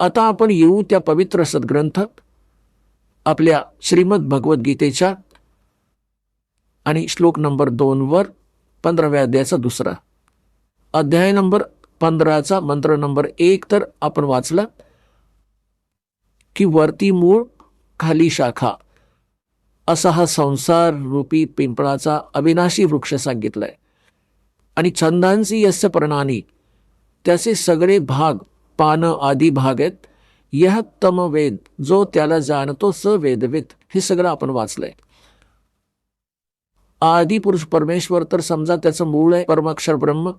आता आपण येऊ त्या पवित्र सद्ग्रंथ आपल्या श्रीमद भगवद्गीतेच्या आणि श्लोक नंबर 2 वर 15व्या अध्यायाचा दुसरा अध्याय नंबर 15चा मंत्र नंबर 1 तर आपण वाचला की वरती मूळ खाली शाखा असा हा संसार रूपी पिंपळाचा अविनाशी वृक्ष सांगितलाय आणि छंदांसी यस्य पर्णानी त्याचे सगळे भाग पान आदी भाग आहेत. यह तम वेद जो त्याला जाणतो स वेदवित हे सगळं आपण वाचलंय. आदी पुरुष परमेश्वर तर समजा त्याचं मूळ आहे परमाक्षर ब्रह्म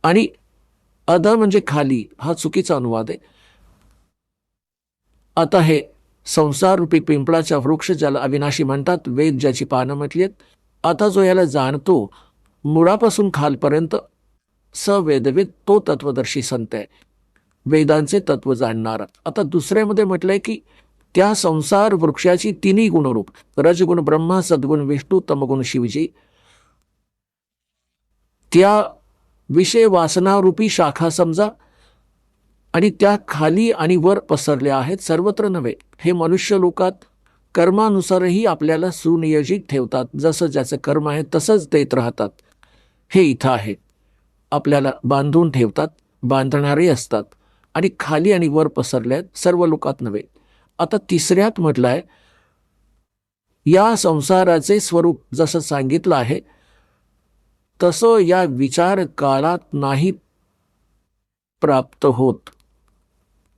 आणि अध म्हणजे खाली हा चुकीचा अनुवाद आहे. आता हे संसार रूपी पिंपळाच्या वृक्ष ज्याला अविनाशी म्हणतात वेद ज्याची पानं म्हटली आहेत. आता जो याला जाणतो मुळापासून खालपर्यंत सवेदवित तो तत्वदर्शी संत आहे वेदांचे तत्व जाणणारा. आता दुसऱ्यामध्ये म्हटलंय की त्या संसार वृक्षाची तिन्ही गुणरूप रजगुण ब्रह्मा सद्गुण विष्णू तमगुण शिवजी त्या विषय वासनारूपी शाखा समजा आणि त्या खाली आणि वर पसरल्या आहेत सर्वत्र नव्हे. हे मनुष्य लोकात कर्मानुसारही आपल्याला सुनियोजित ठेवतात. जसं ज्याचं कर्म आहे तसंच देत राहतात. हे इथं आहे आपल्याला बांधून ठेवतात बांधणारे असतात आणि खाली आणि वर पसरल्यात सर्व लोकात नव्हे. आता तिसऱ्यात म्हटलं आहे या संसाराचे स्वरूप जसं सांगितलं आहे तसं या विचार काळात नाही प्राप्त होत.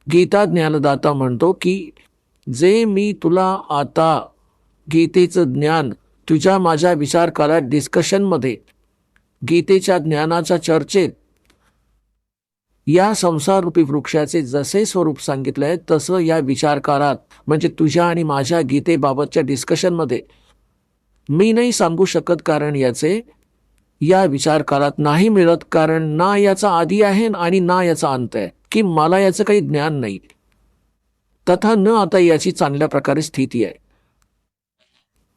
गीता ज्ञानदाता म्हणतो की जे मी तुला आता गीतेचं ज्ञान तुझ्या माझ्या विचार काळात डिस्कशनमध्ये गीतेच्या ज्ञानाच्या चर्चेत या संसाररूपी वृक्षाचे जसे स्वरूप सांगितले आहे तसं या विचार काळात म्हणजे तुझ्या आणि माझ्या गीतेबाबतच्या डिस्कशनमध्ये मी नाही सांगू शकत कारण याचे या विचार काळात नाही मिळत कारण ना याचा आदी आहे आणि ना याचा अंत आहे की मला याचं काही ज्ञान नाही तथा न आता याची चांगल्या प्रकारे स्थिती आहे.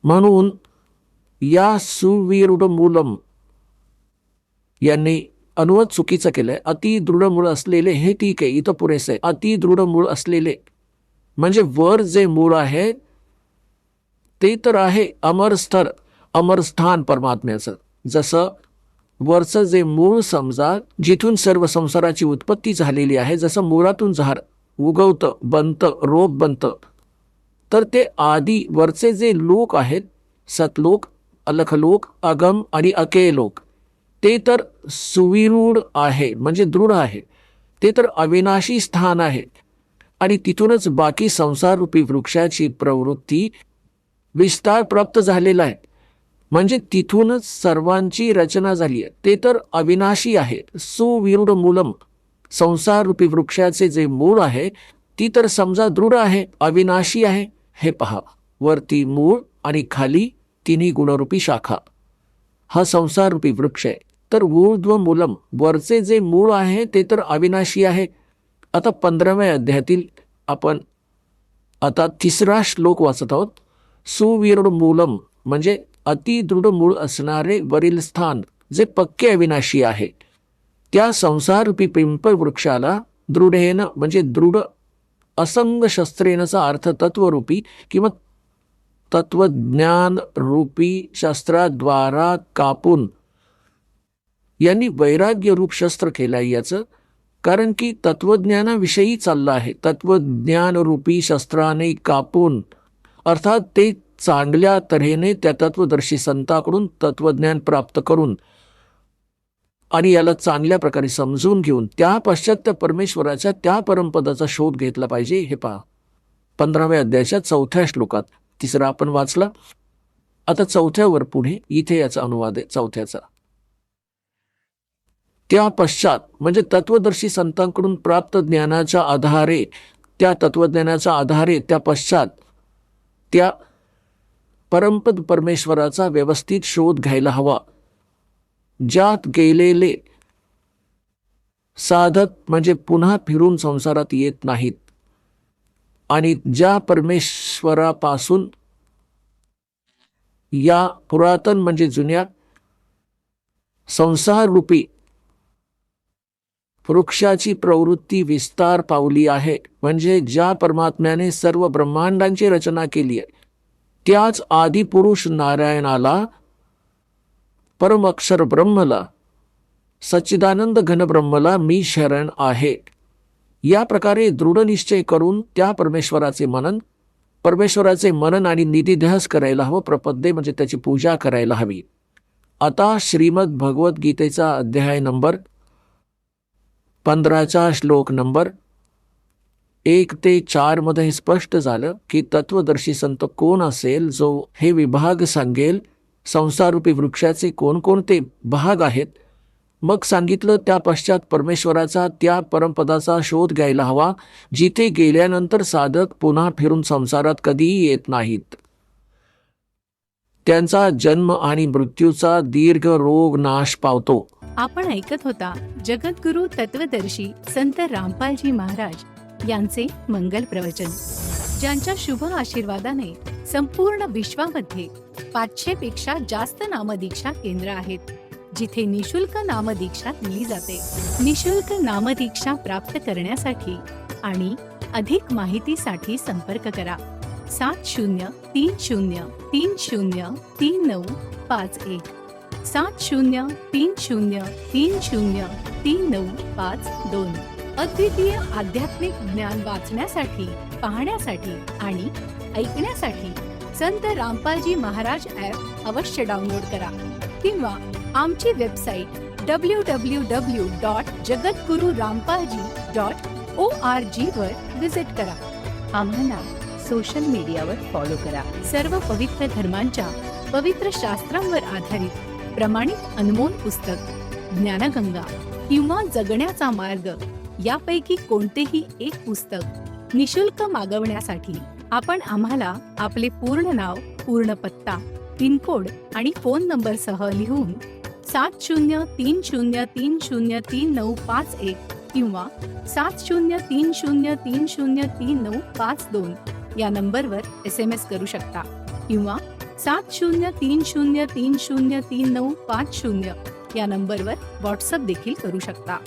म्हणून या सुविरूढ मूलम यांनी अनुवाद चुकीचं केलंय. अति दृढ मूळ असलेले हे ठीक आहे इथं पुरेसे आहे. अति दृढ मूळ असलेले म्हणजे वर जे मूळ आहे ते तर आहे अमरस्थर अमरस्थान परमात्म्याचं. जसं वरचं जे मूळ समजा जिथून सर्व संसाराची उत्पत्ती झालेली आहे जसं मुळातून झाड उगवतं बनतं रोप बनतं तर ते आधी वरचे जे लोक आहेत सतलोक अलखलोक अगम आणि अके लोक ते तर सुविरूढ आहे म्हणजे दृढ आहे ते तर अविनाशी स्थान आहे आणि तिथूनच बाकी संसाररूपी वृक्षाची प्रवृत्ती विस्तार प्राप्त झालेला आहे म्हणजे तिथूनच सर्वांची रचना झाली आहे. ते तर अविनाशी आहे. सुविरूढ मूलम संसाररूपी वृक्षाचे जे मूळ आहे ती तर समजा दृढ आहे अविनाशी आहे. हे पहा वरती मूळ आणि खाली तिन्ही गुणरूपी शाखा हा संसाररूपी वृक्ष आहे. तर ऊर्ध्व मूलम वरचे जे मूळ आहे ते तर अविनाशी आहे. आता 15व्या अध्यायातील आपण आता तिसरा श्लोक वाचत आहोत. सुविरूढ मूलम म्हणजे अतिदृढ मूळ असणारे वरील स्थान जे पक्के अविनाशी आहे त्या संसाररूपी पिंपळ वृक्षाला दृढेनं म्हणजे दृढ असंग शस्त्रेनचा अर्थ तत्वरूपी किंवा तत्वज्ञान रूपी शस्त्राद्वारा कापून यांनी वैराग्य रूप शस्त्र केलंय याचं कारण की तत्वज्ञानाविषयी चाललं आहे. तत्वज्ञान रूपी शस्त्राने कापून अर्थात ते चांगल्या तऱ्हेने त्या तत्वदर्शी संताकडून तत्वज्ञान प्राप्त करून आणि याला चांगल्या प्रकारे समजून घेऊन त्या पश्चात परमेश्वराच्या त्या परमपदाचा शोध घेतला पाहिजे. हे पहा 15व्या अध्यायाच्या 4थ्या श्लोकात तिसरा आपण वाचला. आता 4थ्यावर पुढे इथे याचा अनुवाद आहे 4थ्याचा. त्या पश्चात म्हणजे तत्वदर्शी संतांकडून प्राप्त ज्ञानाच्या आधारे त्या तत्वज्ञानाच्या आधारे त्या पश्चात त्या परमपद परमेश्वराचा व्यवस्थित शोध घ्यायला हवा. ज्यात गेलेले साधक म्हणजे पुन्हा फिरून संसारात येत नाहीत आणि ज्या परमेश्वरापासून या पुरातन म्हणजे जुन्या संसार रूपी वृक्षाची प्रवृत्ती विस्तार पावली आहे, म्हणजे ज्या परमात्म्याने सर्व ब्रह्मांडांची रचना केली आहे त्याच आदिपुरुष नारायणाला, परम अक्षर ब्रह्मला, सच्चिदानंद घनब्रह्मला मी शरण आहे. या प्रकारे दृढ निश्चय करून त्या परमेश्वराचे मनन आणि निधिध्यास करायला हवं. प्रपद्ये म्हणजे त्याची पूजा करायला हवी. आता श्रीमद भगवद्गीतेचा अध्याय नंबर 15चा श्लोक नंबर 1 ते 4 मध्ये स्पष्ट झालं की तत्वदर्शी संत कोण असेल जो हे विभाग सांगेल, संसाररूपी वृक्षाचे कोणकोणते भाग आहेत. मग सांगितलं त्या पश्चात परमेश्वराचा, त्या परमपदाचा शोध घ्यायला हवा, जिथे गेल्यानंतर साधक पुन्हा फिरून संसारात कधीही येत नाहीत. त्यांचा जन्म आणि मृत्यूचा दीर्घ रोग नाश पावतो. आपण ऐकत होता जगद्गुरु तत्वदर्शी संत रामपालजी महाराज यांचे मंगल प्रवचन, ज्यांच्या शुभ आशीर्वादाने संपूर्ण विश्वामध्ये 500 पेक्षा जास्त नामदीक्षा केंद्र आहेत, जिथे निशुल्क नामदीक्षा दिली जाते. निशुल्क नामदीक्षा प्राप्त करण्यासाठी आणि अधिक माहितीसाठी संपर्क करा 7030303951 7030303952. अद्वितीय आध्यात्मिक ज्ञान वाचण्यासाठी, पाहण्यासाठी आणि ऐकण्यासाठी संत रामपालजी महाराज ॲप अवश्य डाउनलोड करा किंवा आमची वेबसाईट www.jagadgururampalji.org वर विजिट करा. आम्हाला सोशल मीडियावर फॉलो करा. सर्व पवित्र धर्मांच्या पवित्र शास्त्रांवर आधारित प्रमाणित अनमोल पुस्तक ज्ञानगंगा किंवा जगण्याचा मार्ग यापैकी कोणतेही एक पुस्तक निशुल्क मागवण्यासाठी आपण आम्हाला आपले पूर्ण नाव, पूर्ण पत्ता, पिनकोड आणि फोन नंबर सह लिहून 7030303951 किंवा 7030303952 या नंबरवर SMS करू शकता किंवा 7030303950 या नंबरवर व्हॉट्सअप देखील करू शकता.